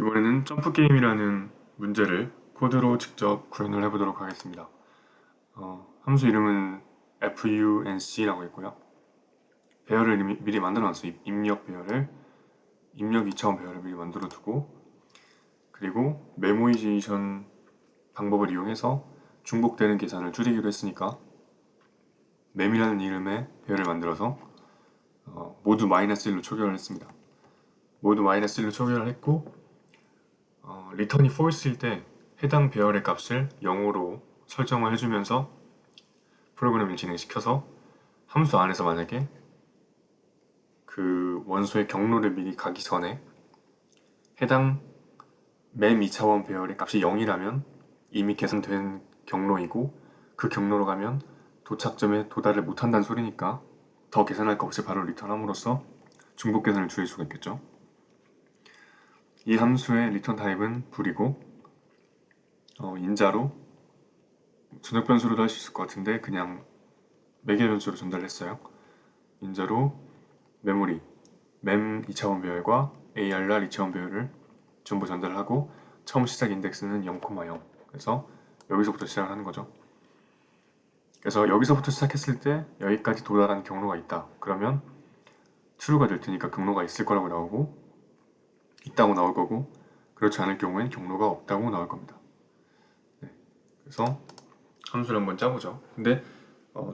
이번에는 점프 게임이라는 문제를 코드로 직접 구현을 해보도록 하겠습니다. 함수 이름은 func라고 있고요. 배열을 미리 만들어놨어요. 입력 배열을, 입력 2차원 배열을 미리 만들어 두고, 그리고 메모이제이션 방법을 이용해서 중복되는 계산을 줄이기로 했으니까 mem이라는 이름의 배열을 만들어서 모두 -1로 초기화를 했습니다. 모두 -1로 초기화를 했고, 리턴이 false일 때 해당 배열의 값을 0으로 설정을 해주면서 프로그램을 진행시켜서 함수 안에서 만약에 그 원소의 경로를 미리 가기 전에 해당 mem 2차원 배열의 값이 0이라면 이미 계산된 경로이고, 그 경로로 가면 도착점에 도달을 못한다는 소리니까 더 계산할 거 없이 바로 리턴함으로써 중복 계산을 줄일 수가 있겠죠. 이 함수의 리턴 타입은 불이고, 인자로 전역 변수로도 할 수 있을 것 같은데 그냥 매개 변수로 전달했어요. 인자로 메모리, mem 2차원 배열과 arr 2차원 배열을 전부 전달하고 처음 시작 인덱스는 0,0. 그래서 여기서부터 시작을 하는 거죠. 그래서 여기서부터 시작했을 때 여기까지 도달한 경로가 있다. 그러면 true가 될 테니까 경로가 있을 거라고 나오고, 있다고 나올 거고, 그렇지 않을 경우엔 경로가 없다고 나올 겁니다. 네. 그래서 함수를 한번 짜보죠. 근데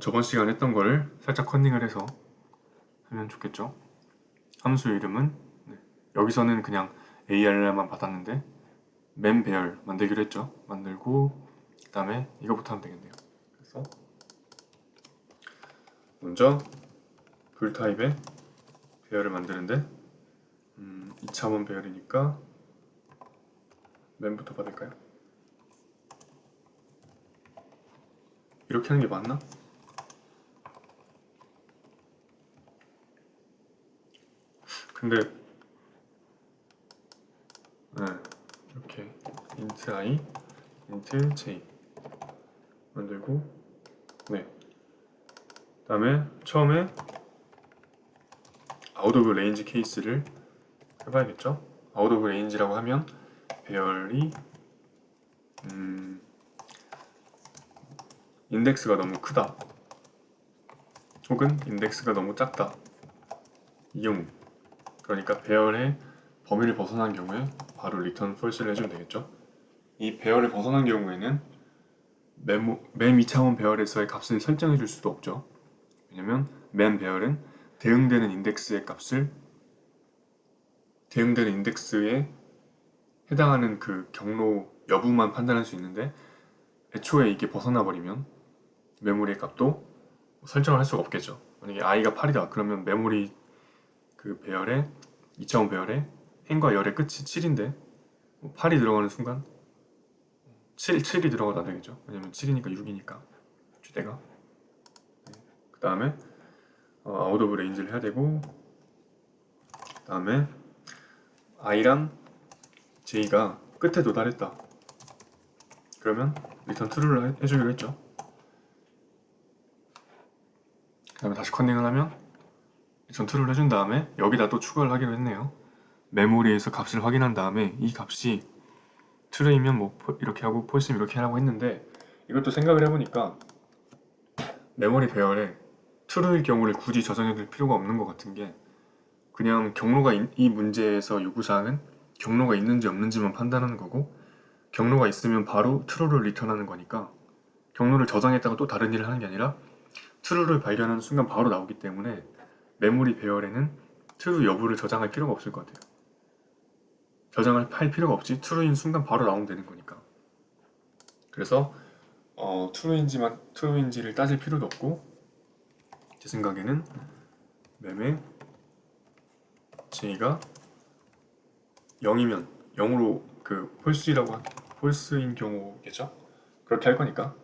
저번 시간에 했던 거를 살짝 컨닝을 해서 하면 좋겠죠. 함수 이름은 여기서는 그냥 arr만 받았는데 mem 배열 만들기로 했죠. 만들고 그 다음에 이거부터 하면 되겠네요. 그래서 먼저 불 타입의 배열을 만드는데 2차원 배열이니까 mem부터 받을까요? 이렇게 하는 게 맞나? 근데 이렇게 int i, int j 만들고, 네. 다음에 처음에 out of range 케이스를 해봐야겠죠. out of range라고 하면 배열이 인덱스가 너무 크다, 혹은 인덱스가 너무 작다, 이 경우, 그러니까 배열의 범위를 벗어난 경우에 바로 return false를 해주면 되겠죠. 이 배열을 벗어난 경우에는 mem 2차원 배열에서의 값을 설정해 줄 수도 없죠. 왜냐면 mem 배열은 대응되는 인덱스에 해당하는 그 경로 여부만 판단할 수 있는데, 애초에 이게 벗어나 버리면 메모리의 값도 설정을 할 수가 없겠죠. 만약에 i가 8이다 그러면 메모리 그 배열의 2차원 배열의 행과 열의 끝이 7인데 8이 들어가는 순간 7이 들어가도 안 되겠죠. 왜냐면 7이니까 6이니까 주대가. 그 다음에 out of range를 해야 되고, 그 다음에 i랑 j가 끝에 도달했다 그러면 return true를 해주기로 했죠. 그 다음에 다시 컨닝을 하면 return true를 해준 다음에 여기다 또 추가를 하기로 했네요. 메모리에서 값을 확인한 다음에 이 값이 true이면 뭐 이렇게 하고 false이면 이렇게 하라고 했는데, 이것도 생각을 해보니까 메모리 배열에 true일 경우를 굳이 저장해둘 필요가 없는 것 같은 게, 그냥 경로가 이 문제에서 요구사항은 경로가 있는지 없는지만 판단하는 거고, 경로가 있으면 바로 true를 리턴하는 거니까 경로를 저장했다가 또 다른 일을 하는 게 아니라 true를 발견하는 순간 바로 나오기 때문에 메모리 배열에는 true 여부를 저장할 필요가 없을 것 같아요. 저장을 할 필요가 없이 true인 순간 바로 나오면 되는 거니까. 그래서 true인지를 따질 필요도 없고, 제 생각에는 mem의 j가 0이면 0으로 그 false인 경우겠죠? 그렇게 할 거니까.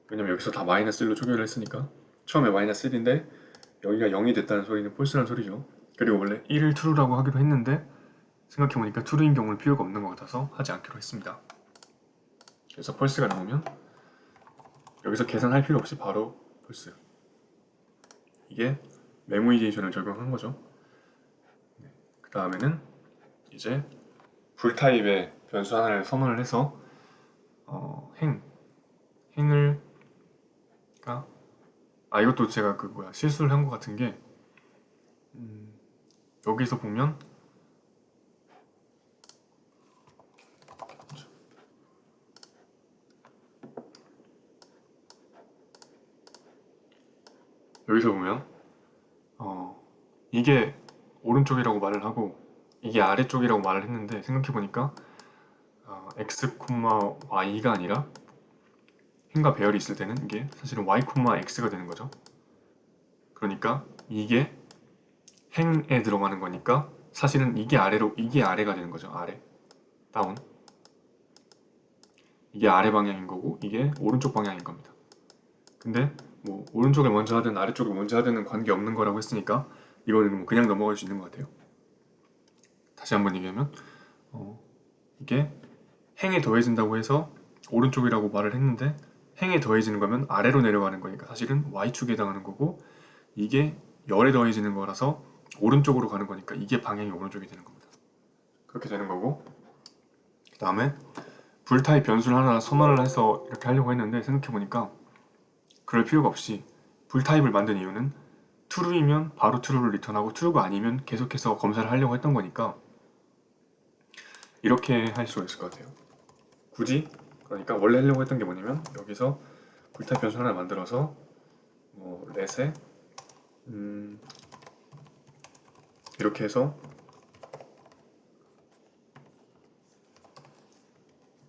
왜냐면 여기서 다 -1로 초기화를 했으니까 처음에 -1인데 여기가 0이 됐다는 소리는 false라는 소리죠. 그리고 원래 1을 true라고 하기로 했는데 생각해보니까 true인 경우는 필요가 없는 것 같아서 하지 않기로 했습니다. 그래서 false가 나오면 여기서 계산할 필요 없이 바로 false. 이게 메모이제이션을 적용한 거죠. 그 다음에는 이제 불 타입의 변수 하나를 선언을 해서 행을 이것도 제가 실수를 한 것 같은 게 여기서 보면 이게 오른쪽이라고 말을 하고 이게 아래쪽이라고 말을 했는데 생각해보니까 x, y가 아니라 행과 배열이 있을 때는 이게 사실은 y, x가 되는 거죠. 그러니까 이게 행에 들어가는 거니까 사실은 이게 아래가 되는 거죠. 아래, 다운. 이게 아래 방향인 거고 이게 오른쪽 방향인 겁니다. 근데 뭐 오른쪽을 먼저 하든 아래쪽을 먼저 하든은 관계없는 거라고 했으니까 이거는 뭐 그냥 넘어갈 수 있는 것 같아요. 다시 한번 얘기하면 이게 행에 더해진다고 해서 오른쪽이라고 말을 했는데 행에 더해지는 거면 아래로 내려가는 거니까 사실은 y축에 해당하는 거고 이게 열에 더해지는 거라서 오른쪽으로 가는 거니까 이게 방향이 오른쪽이 되는 겁니다. 그렇게 되는 거고 그 다음에 불 타입 변수를 하나 선언을 해서 이렇게 하려고 했는데 생각해보니까 그럴 필요가 없이 불 타입을 만든 이유는 true이면 바로 true를 리턴하고 true가 아니면 계속해서 검사를 하려고 했던 거니까 이렇게 할 수가 있을 것 같아요. 굳이 그러니까 원래 하려고 했던 게 뭐냐면 여기서 불 타입 변수 하나 만들어서 뭐 let에 이렇게 해서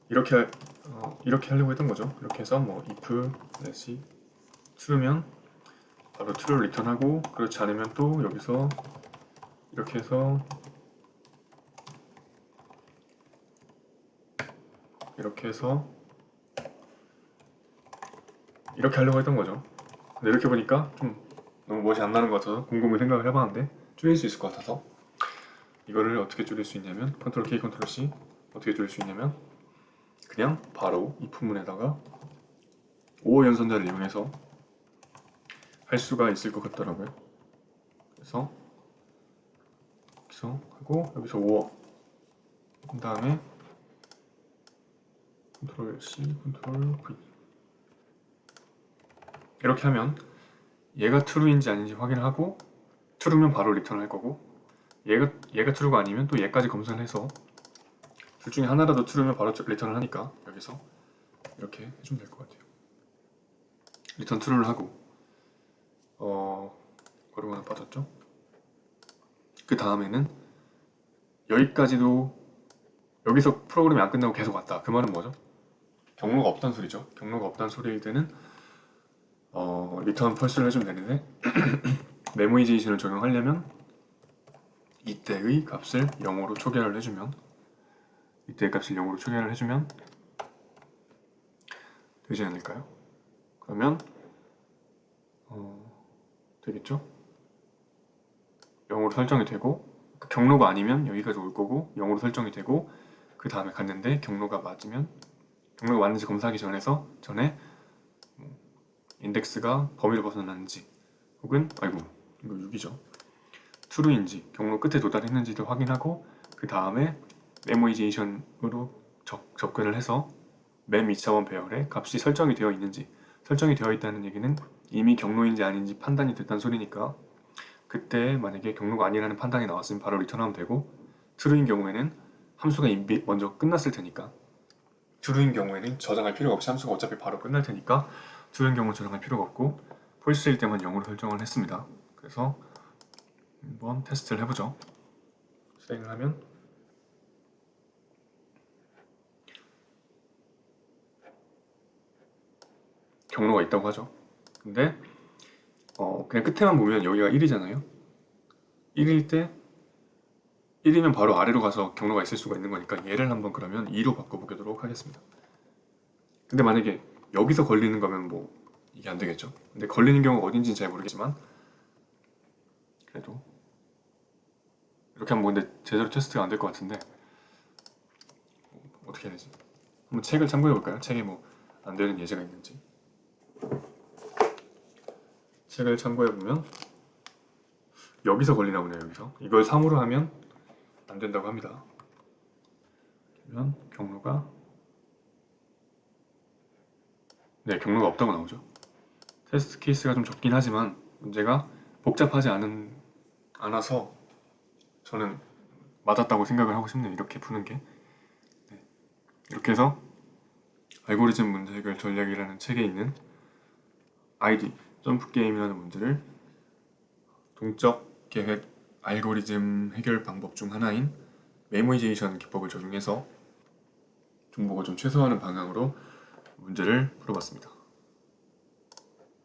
이렇게 하려고 했던 거죠. 이렇게 해서 뭐 if let이 true면 바로 true를 리턴하고 그렇지 않으면 또 여기서 이렇게 해서 이렇게 하려고 했던 거죠. 근데 이렇게 보니까 좀 너무 멋이 안 나는 것 같아서 곰곰이 생각을 해봤는데 줄일 수 있을 것 같아서 이거를 어떻게 줄일 수 있냐면 컨트롤 K 컨트롤 C 어떻게 줄일 수 있냐면 그냥 바로 이 부문에다가 5호 연산자를 이용해서 할 수가 있을 것 같더라고요. 그래서 여기서 하고 여기서 5호 그 다음에 컨트롤 C 컨트롤 V 이렇게 하면 얘가 true인지 아닌지 확인을 하고 true면 바로 리턴할 거고 얘가 true가 아니면 또 얘까지 검사를 해서 둘 중에 하나라도 true면 바로 리턴을 하니까 여기서 이렇게 해주면 될 것 같아요. 리턴 true를 하고 어려운 하나 빠졌죠? 그 다음에는 여기까지도 여기서 프로그램이 안 끝나고 계속 왔다. 그 말은 뭐죠? 경로가 없다는 소리죠. 경로가 없다는 소리일 때는 리턴 펄스를 해주면 되는데 메모이제이션을 적용하려면 이때의 값을 0으로 초기화를 해주면 되지 않을까요? 그러면 되겠죠? 0으로 설정이 되고 경로가 아니면 여기까지 올 거고 0으로 설정이 되고 그 다음에 갔는데 경로가 맞는지 검사하기 전에 인덱스가 범위를 벗어났는지 혹은 이거 6이죠. true인지 경로 끝에 도달했는지도 확인하고 그 다음에 메모이제이션으로 접근을 해서 mem 2차원 배열에 값이 설정이 되어 있다는 얘기는 이미 경로인지 아닌지 판단이 됐다는 소리니까 그때 만약에 경로가 아니라는 판단이 나왔으면 바로 리턴하면 되고 true인 경우에는 함수가 이미 먼저 끝났을 테니까 true인 경우에는 저장할 필요가 없이 함수가 어차피 바로 끝날 테니까 true인 경우는 저장할 필요가 없고 false일 때만 0으로 설정을 했습니다. 그래서 한번 테스트를 해보죠. 실행을 하면 경로가 있다고 하죠. 근데 그냥 끝에만 보면 여기가 1이잖아요. 1일 때 1이면 바로 아래로 가서 경로가 있을 수가 있는 거니까 얘를 한번 그러면 2로 바꿔보도록 하겠습니다. 근데 만약에 여기서 걸리는 거면 뭐 이게 안 되겠죠. 근데 걸리는 경우가 어딘지는 잘 모르겠지만 그래도 이렇게 하면 근데 제대로 테스트가 안 될 것 같은데 어떻게 해야 되지? 한번 책을 참고해 볼까요? 책에 뭐 안 되는 예제가 있는지. 책을 참고해 보면 여기서 걸리나 보네요. 여기서 이걸 3으로 하면 안 된다고 합니다. 그러면 경로가 경로가 없다고 나오죠. 테스트 케이스가 좀 적긴 하지만 문제가 복잡하지 않아서 저는 맞았다고 생각을 하고 싶네요. 이렇게 푸는 게. 이렇게 해서 알고리즘 문제 해결 전략이라는 책에 있는 ID, 점프 게임이라는 문제를 동적 계획 알고리즘 해결 방법 중 하나인 메모이제이션 기법을 적용해서 중복을 좀 최소화하는 방향으로 문제를 풀어봤습니다.